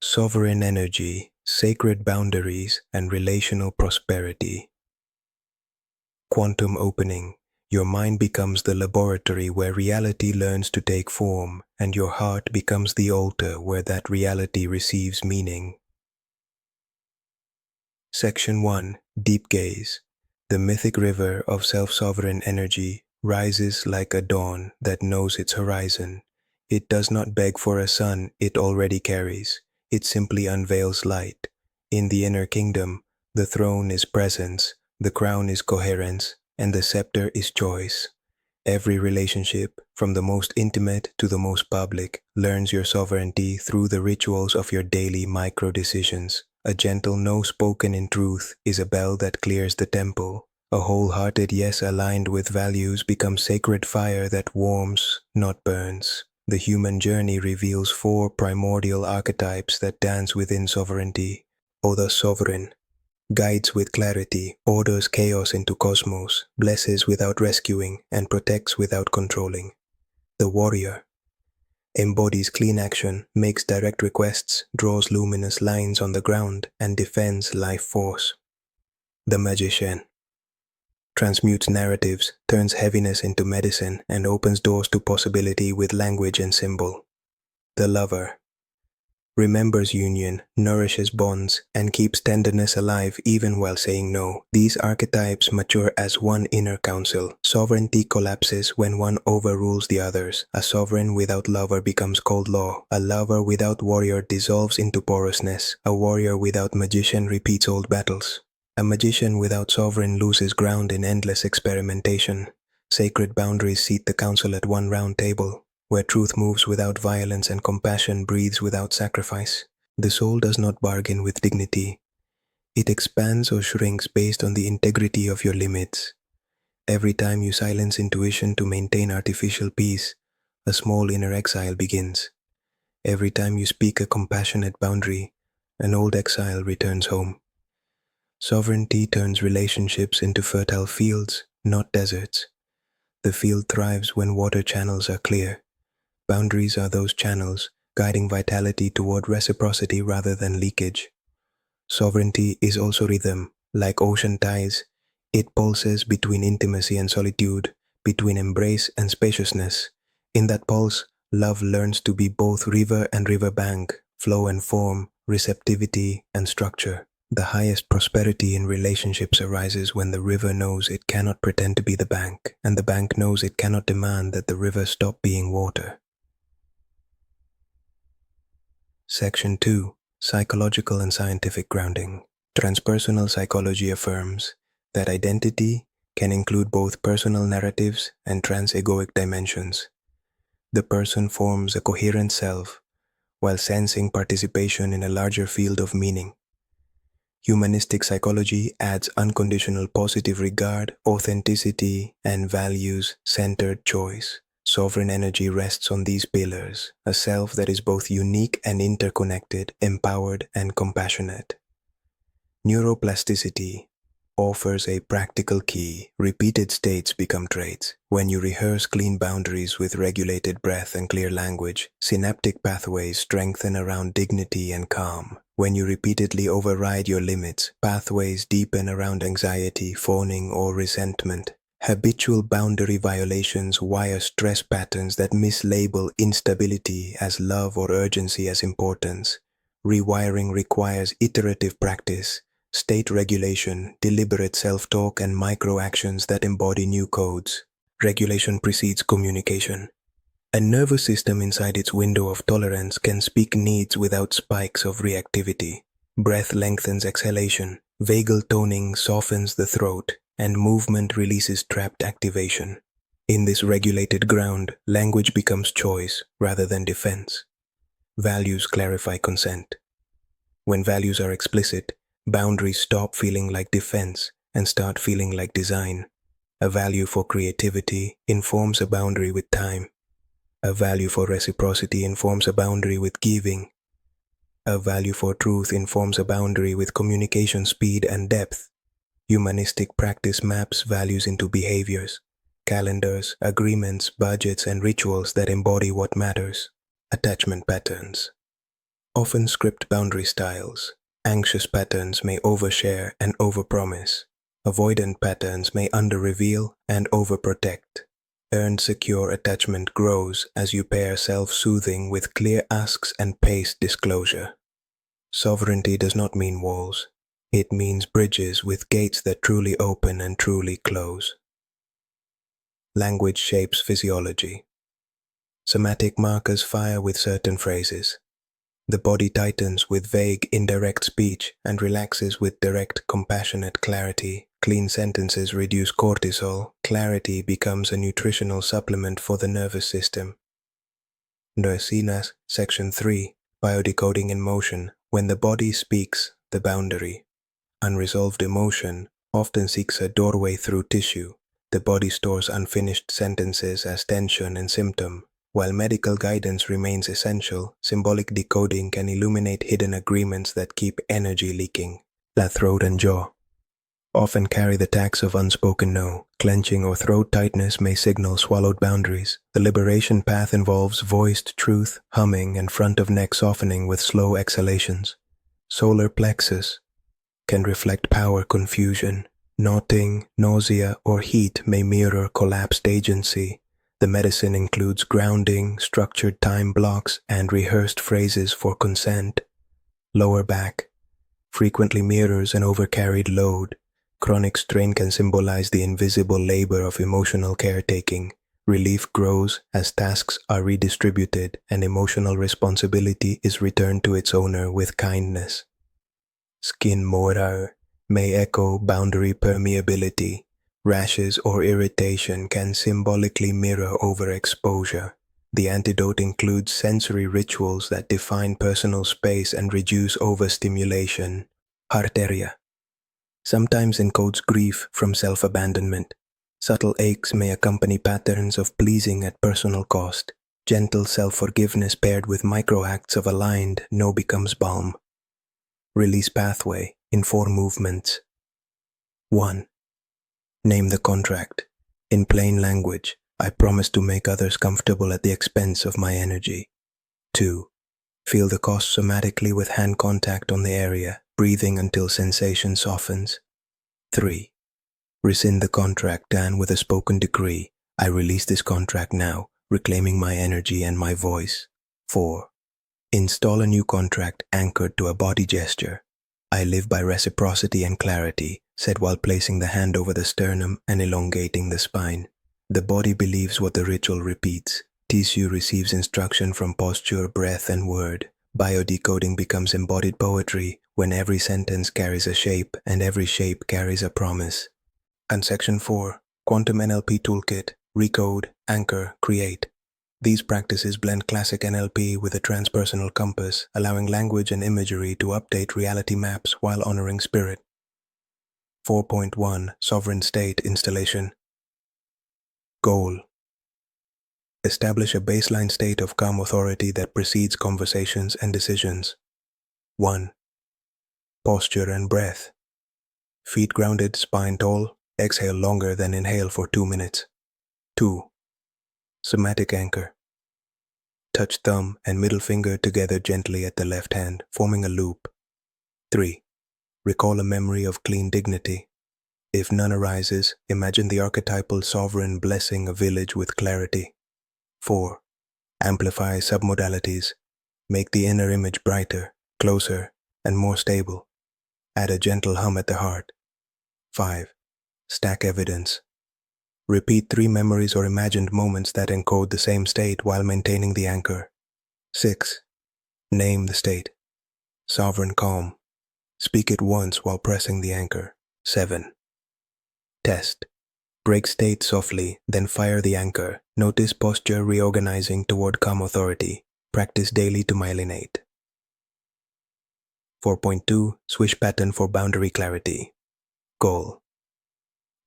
sovereign energy, sacred boundaries, and relational prosperity. Quantum opening. Your mind becomes the laboratory where reality learns to take form, and your heart becomes the altar where that reality receives meaning. Section 1. Deep Gaze. The mythic river of self-sovereign energy rises like a dawn that knows its horizon. It does not beg for a sun it already carries. It simply unveils light. In the inner kingdom, the throne is presence, the crown is coherence, and the scepter is choice. Every relationship, from the most intimate to the most public, learns your sovereignty through the rituals of your daily micro-decisions. A gentle no spoken in truth is a bell that clears the temple. A wholehearted yes aligned with values becomes sacred fire that warms, not burns. The human journey reveals 4 primordial archetypes that dance within sovereignty. O the sovereign guides with clarity, orders chaos into cosmos, blesses without rescuing, and protects without controlling. The warrior embodies clean action, makes direct requests, draws luminous lines on the ground, and defends life force. The magician transmutes narratives, turns heaviness into medicine, and opens doors to possibility with language and symbol. The lover remembers union, nourishes bonds, and keeps tenderness alive even while saying no. These archetypes mature as one inner council. Sovereignty collapses when one overrules the others. A sovereign without lover becomes cold law. A lover without warrior dissolves into porousness. A warrior without magician repeats old battles. A magician without sovereign loses ground in endless experimentation. Sacred boundaries seat the council at one round table, where truth moves without violence and compassion breathes without sacrifice. The soul does not bargain with dignity. It expands or shrinks based on the integrity of your limits. Every time you silence intuition to maintain artificial peace, a small inner exile begins. Every time you speak a compassionate boundary, an old exile returns home. Sovereignty turns relationships into fertile fields, not deserts. The field thrives when water channels are clear. Boundaries are those channels, guiding vitality toward reciprocity rather than leakage. Sovereignty is also rhythm. Like ocean tides, it pulses between intimacy and solitude, between embrace and spaciousness. In that pulse, love learns to be both river and riverbank, flow and form, receptivity and structure. The highest prosperity in relationships arises when the river knows it cannot pretend to be the bank, and the bank knows it cannot demand that the river stop being water. Section 2. Psychological and scientific grounding. Transpersonal psychology affirms that identity can include both personal narratives and trans-egoic dimensions. The person forms a coherent self, while sensing participation in a larger field of meaning. Humanistic psychology adds unconditional positive regard, authenticity, and values-centered choice. Sovereign energy rests on these pillars, a self that is both unique and interconnected, empowered and compassionate. Neuroplasticity offers a practical key. Repeated states become traits. When you rehearse clean boundaries with regulated breath and clear language, synaptic pathways strengthen around dignity and calm. When you repeatedly override your limits, pathways deepen around anxiety, fawning, or resentment. Habitual boundary violations wire stress patterns that mislabel instability as love or urgency as importance. Rewiring requires iterative practice, state regulation, deliberate self-talk, and micro-actions that embody new codes. Regulation precedes communication. A nervous system inside its window of tolerance can speak needs without spikes of reactivity. Breath lengthens exhalation, vagal toning softens the throat, and movement releases trapped activation. In this regulated ground, language becomes choice rather than defense. Values clarify consent. When values are explicit, boundaries stop feeling like defense and start feeling like design. A value for creativity informs a boundary with time. A value for reciprocity informs a boundary with giving. A value for truth informs a boundary with communication speed and depth. Humanistic practice maps values into behaviors, calendars, agreements, budgets, and rituals that embody what matters. Attachment patterns. Often script boundary styles. Anxious patterns may overshare and overpromise. Avoidant patterns may under-reveal and overprotect. Earned secure attachment grows as you pair self-soothing with clear asks and paced disclosure. Sovereignty does not mean walls. It means bridges with gates that truly open and truly close. Language shapes physiology. Somatic markers fire with certain phrases. The body tightens with vague, indirect speech and relaxes with direct, compassionate clarity. Clean sentences reduce cortisol. Clarity becomes a nutritional supplement for the nervous system. Neurosinas, Section 3, Biodecoding in Motion. When the body speaks, the boundary. Unresolved emotion often seeks a doorway through tissue. The body stores unfinished sentences as tension and symptom. While medical guidance remains essential, symbolic decoding can illuminate hidden agreements that keep energy leaking. The throat and jaw often carry the tax of unspoken no. Clenching or throat tightness may signal swallowed boundaries. The liberation path involves voiced truth, humming, and front of neck softening with slow exhalations. Solar plexus can reflect power confusion. Knotting, nausea, or heat may mirror collapsed agency. The medicine includes grounding, structured time blocks, and rehearsed phrases for consent. Lower back frequently mirrors an overcarried load. Chronic strain can symbolize the invisible labor of emotional caretaking. Relief grows as tasks are redistributed and emotional responsibility is returned to its owner with kindness. Skin morar may echo boundary permeability. Rashes or irritation can symbolically mirror overexposure. The antidote includes sensory rituals that define personal space and reduce overstimulation. Arteria sometimes encodes grief from self-abandonment. Subtle aches may accompany patterns of pleasing at personal cost. Gentle self-forgiveness paired with micro-acts of aligned no becomes balm. Release pathway in 4 movements. 1. Name the contract. In plain language, I promise to make others comfortable at the expense of my energy. 2. Feel the cost somatically with hand contact on the area, breathing until sensation softens. 3. Rescind the contract and with a spoken decree, I release this contract now, reclaiming my energy and my voice. 4. Install a new contract anchored to a body gesture. I live by reciprocity and clarity, said while placing the hand over the sternum and elongating the spine. The body believes what the ritual repeats. Tissue receives instruction from posture, breath, and word. Biodecoding becomes embodied poetry when every sentence carries a shape and every shape carries a promise. And Section 4, Quantum NLP Toolkit, Recode, Anchor, Create. These practices blend classic NLP with a transpersonal compass, allowing language and imagery to update reality maps while honoring spirit. 4.1 Sovereign State Installation. Goal: establish a baseline state of calm authority that precedes conversations and decisions. 1. Posture and breath. Feet grounded, spine tall, exhale longer than inhale for 2 minutes. 2. Somatic anchor. Touch thumb and middle finger together gently at the left hand, forming a loop. 3. Recall a memory of clean dignity. If none arises, imagine the archetypal sovereign blessing a village with clarity. 4. Amplify submodalities. Make the inner image brighter, closer, and more stable. Add a gentle hum at the heart. 5. Stack evidence. Repeat 3 memories or imagined moments that encode the same state while maintaining the anchor. 6. Name the state. Sovereign calm. Speak it once while pressing the anchor. 7. Test. Break state softly, then fire the anchor. Notice posture reorganizing toward calm authority. Practice daily to myelinate. 4.2 Swish pattern for boundary clarity. Goal: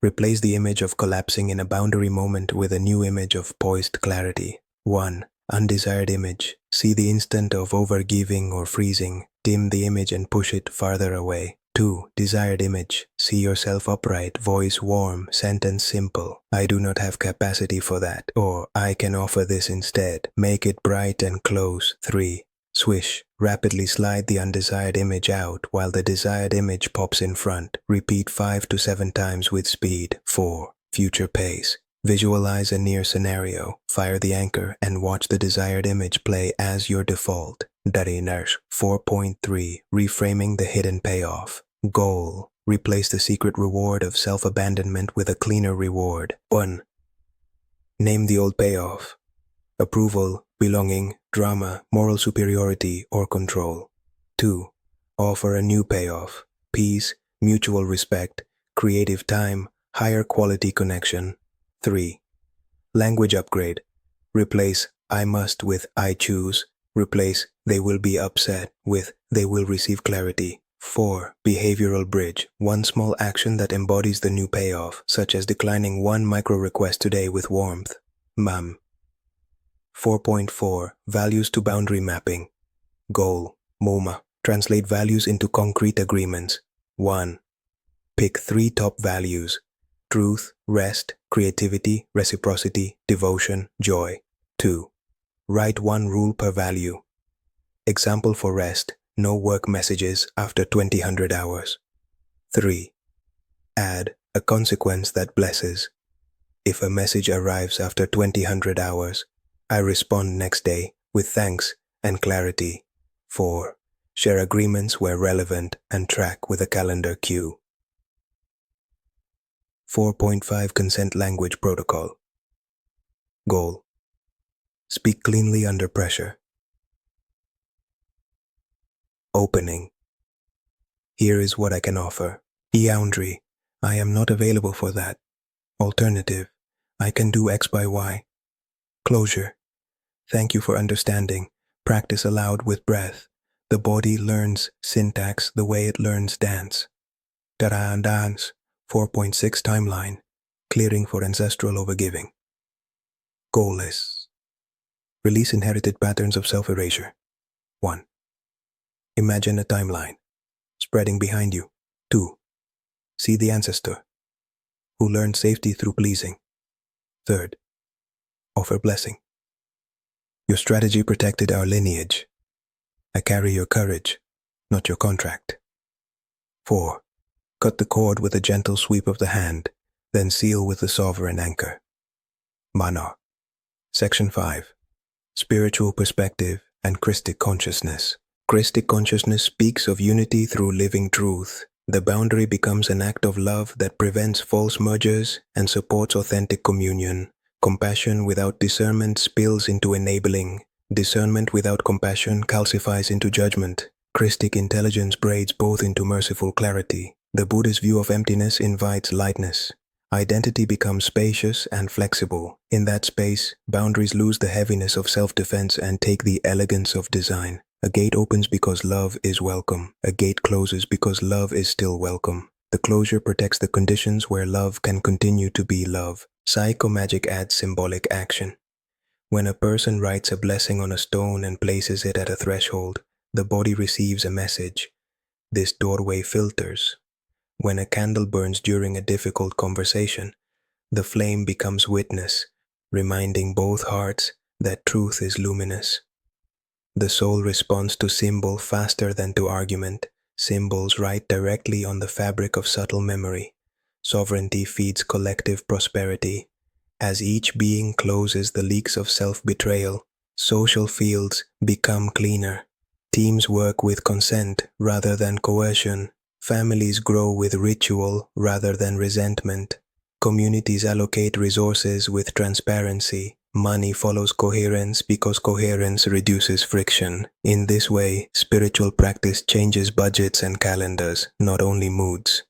replace the image of collapsing in a boundary moment with a new image of poised clarity. 1. Undesired image. See the instant of overgiving or freezing. Dim the image and push it farther away. 2. Desired image. See yourself upright, voice warm, sentence simple. I do not have capacity for that, or I can offer this instead. Make it bright and close. 3. Swish, rapidly slide the undesired image out while the desired image pops in front. Repeat 5 to 7 times with speed. 4. Future pace. Visualize a near scenario, fire the anchor, and watch the desired image play as your default. Darinar 4.3. Reframing the hidden payoff. Goal. Replace the secret reward of self-abandonment with a cleaner reward. 1. Name the old payoff. Approval, belonging, drama, moral superiority, or control. 2. Offer a new payoff. Peace, mutual respect, creative time, higher quality connection. 3. Language upgrade. Replace I must with I choose. Replace they will be upset with they will receive clarity. 4. Behavioral bridge. One small action that embodies the new payoff, such as declining one micro request today with warmth. Ma'am. 4.4. Values to boundary mapping. Goal. MoMA. Translate values into concrete agreements. 1. Pick 3 top values. Truth, rest, creativity, reciprocity, devotion, joy. 2. Write 1 rule per value. Example for rest. No work messages after 2000 hours. 3. Add a consequence that blesses. If a message arrives after 2000 hours, I respond next day with thanks and clarity. 4. Share agreements where relevant and track with a calendar cue. 4.5 Consent Language Protocol. Goal. Speak cleanly under pressure. Opening. Here is what I can offer. Boundary. I am not available for that. Alternative. I can do X by Y. Closure. Thank you for understanding. Practice aloud with breath. The body learns syntax the way it learns dance. Daraan dance. 4.6 Timeline. Clearing for ancestral overgiving. Goalless. Release inherited patterns of self-erasure. 1. Imagine a timeline spreading behind you. 2. See the ancestor who learned safety through pleasing. 3. Offer blessing. Your strategy protected our lineage. I carry your courage, not your contract. 4. Cut the cord with a gentle sweep of the hand, then seal with the sovereign anchor. Mana. Section 5. Spiritual perspective and Christic consciousness. Christic consciousness speaks of unity through living truth. The boundary becomes an act of love that prevents false mergers and supports authentic communion. Compassion without discernment spills into enabling. Discernment without compassion calcifies into judgment. Christic intelligence braids both into merciful clarity. The Buddhist view of emptiness invites lightness. Identity becomes spacious and flexible. In that space, boundaries lose the heaviness of self-defense and take the elegance of design. A gate opens because love is welcome. A gate closes because love is still welcome. The closure protects the conditions where love can continue to be love. Psychomagic adds symbolic action. When a person writes a blessing on a stone and places it at a threshold, the body receives a message. This doorway filters. When a candle burns during a difficult conversation, the flame becomes witness, reminding both hearts that truth is luminous. The soul responds to symbol faster than to argument. Symbols write directly on the fabric of subtle memory. Sovereignty feeds collective prosperity. As each being closes the leaks of self-betrayal, social fields become cleaner. Teams work with consent rather than coercion. Families grow with ritual rather than resentment. Communities allocate resources with transparency. Money follows coherence because coherence reduces friction. In this way, spiritual practice changes budgets and calendars, not only moods.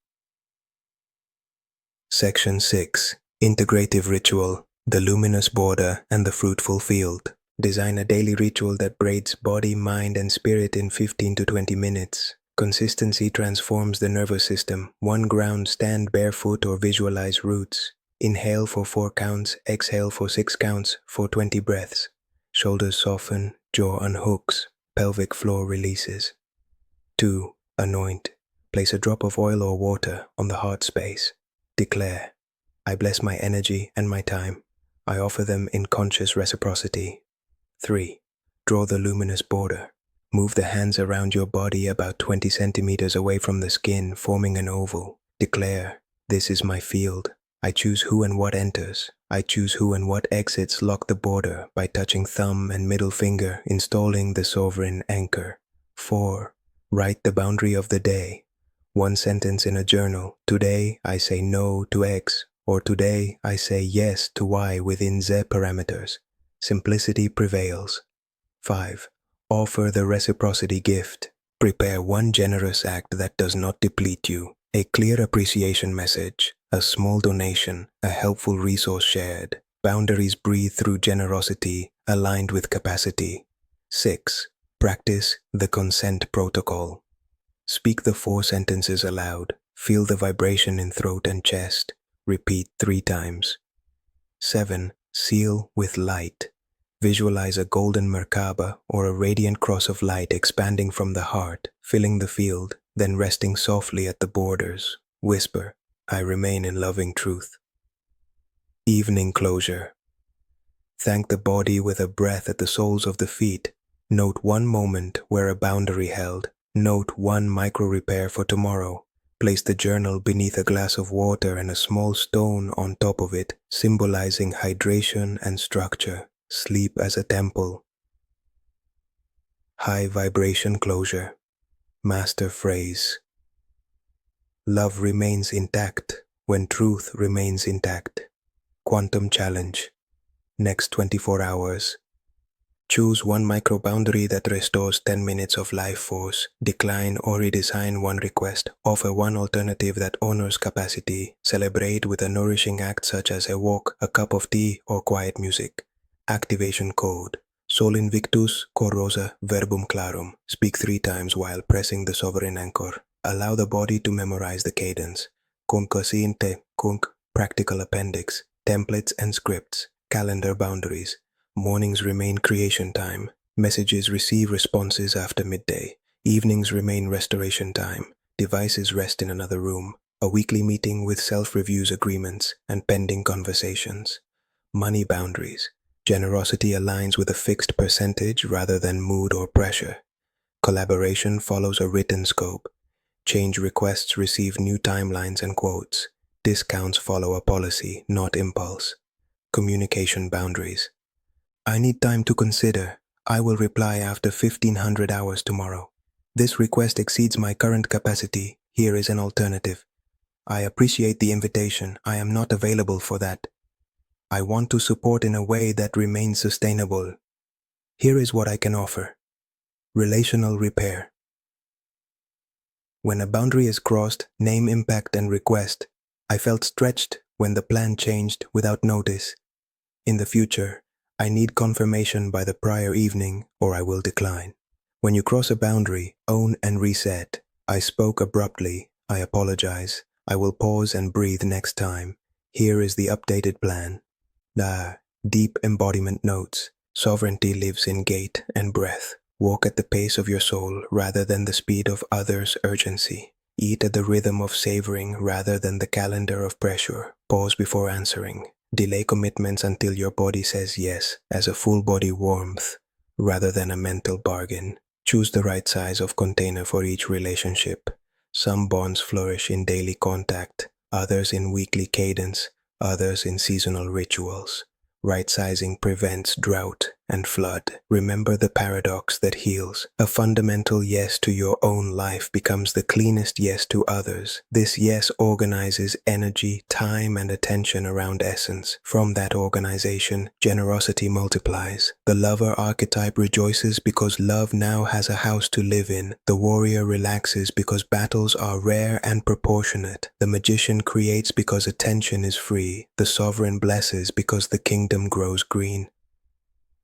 Section 6. Integrative Ritual, the Luminous Border and the Fruitful Field. Design a daily ritual that braids body, mind, and spirit in 15 to 20 minutes. Consistency transforms the nervous system. 1 ground, stand barefoot or visualize roots. Inhale for 4 counts, exhale for 6 counts for 20 breaths. Shoulders soften, jaw unhooks, pelvic floor releases. 2. Anoint. Place a drop of oil or water on the heart space. Declare, I bless my energy and my time. I offer them in conscious reciprocity. 3. Draw the luminous border. Move the hands around your body about 20 centimeters away from the skin, forming an oval. Declare, "This is my field. I choose who and what enters. I choose who and what exits." Lock the border by touching thumb and middle finger, installing the sovereign anchor. 4. Write the boundary of the day. One sentence in a journal. Today I say no to X, or today I say yes to Y within Z parameters. Simplicity prevails. 5. Offer the reciprocity gift. Prepare one generous act that does not deplete you. A clear appreciation message, a small donation, a helpful resource shared. Boundaries breathe through generosity, aligned with capacity. 6. Practice the consent protocol. Speak the 4 sentences aloud. Feel the vibration in throat and chest. Repeat 3 times. 7. Seal with light. Visualize a golden Merkaba or a radiant cross of light expanding from the heart, filling the field, then resting softly at the borders. Whisper, "I remain in loving truth." Evening closure. Thank the body with a breath at the soles of the feet. Note one moment where a boundary held. Note one micro repair for tomorrow. Place the journal beneath a glass of water and a small stone on top of it, symbolizing hydration and structure. Sleep as a temple. High vibration closure. Master phrase. Love remains intact when truth remains intact. Quantum challenge. Next 24 hours. Choose one micro boundary that restores 10 minutes of life force. Decline or redesign one request. Offer one alternative that honors capacity. Celebrate with a nourishing act such as a walk, a cup of tea, or quiet music. Activation code. Sol invictus, cor rosa, verbum clarum. Speak 3 times while pressing the sovereign anchor. Allow the body to memorize the cadence. Concasiente, conc, practical appendix. Templates and scripts. Calendar boundaries. Mornings remain creation time. Messages receive responses after midday. Evenings remain restoration time. Devices rest in another room. A weekly meeting with self-reviews, agreements, and pending conversations. Money boundaries. Generosity aligns with a fixed percentage rather than mood or pressure. Collaboration follows a written scope. Change requests receive new timelines and quotes. Discounts follow a policy, not impulse. Communication boundaries. I need time to consider. I will reply after 1500 hours tomorrow. This request exceeds my current capacity. Here is an alternative. I appreciate the invitation. I am not available for that. I want to support in a way that remains sustainable. Here is what I can offer. Relational repair. When a boundary is crossed, name impact and request. I felt stretched when the plan changed without notice. In the future, I need confirmation by the prior evening or I will decline. When you cross a boundary, own and reset. I spoke abruptly. I apologize. I will pause and breathe next time. Here is the updated plan. Deep embodiment notes. Sovereignty lives in gait and breath. Walk at the pace of your soul rather than the speed of others' urgency. Eat at the rhythm of savoring rather than the calendar of pressure. Pause before answering. Delay commitments until your body says yes, as a full body warmth rather than a mental bargain. Choose the right size of container for each relationship. Some bonds flourish in daily contact, others in weekly cadence, others in seasonal rituals. Right sizing prevents drought and flood. Remember the paradox that heals. A fundamental yes to your own life becomes the cleanest yes to others. This yes organizes energy, time, and attention around essence. From that organization, generosity multiplies. The lover archetype rejoices because love now has a house to live in. The warrior relaxes because battles are rare and proportionate. The magician creates because attention is free. The sovereign blesses because the kingdom grows green.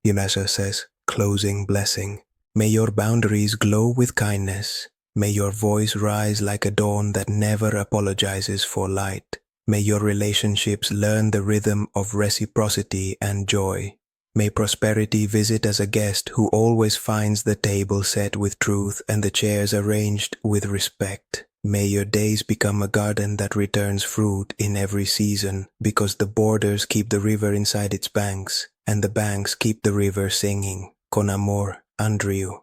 Yemesha says, closing blessing. May your boundaries glow with kindness. May your voice rise like a dawn that never apologizes for light. May your relationships learn the rhythm of reciprocity and joy. May prosperity visit as a guest who always finds the table set with truth and the chairs arranged with respect. May your days become a garden that returns fruit in every season, because the borders keep the river inside its banks, and the banks keep the river singing. Con amor, Andrew.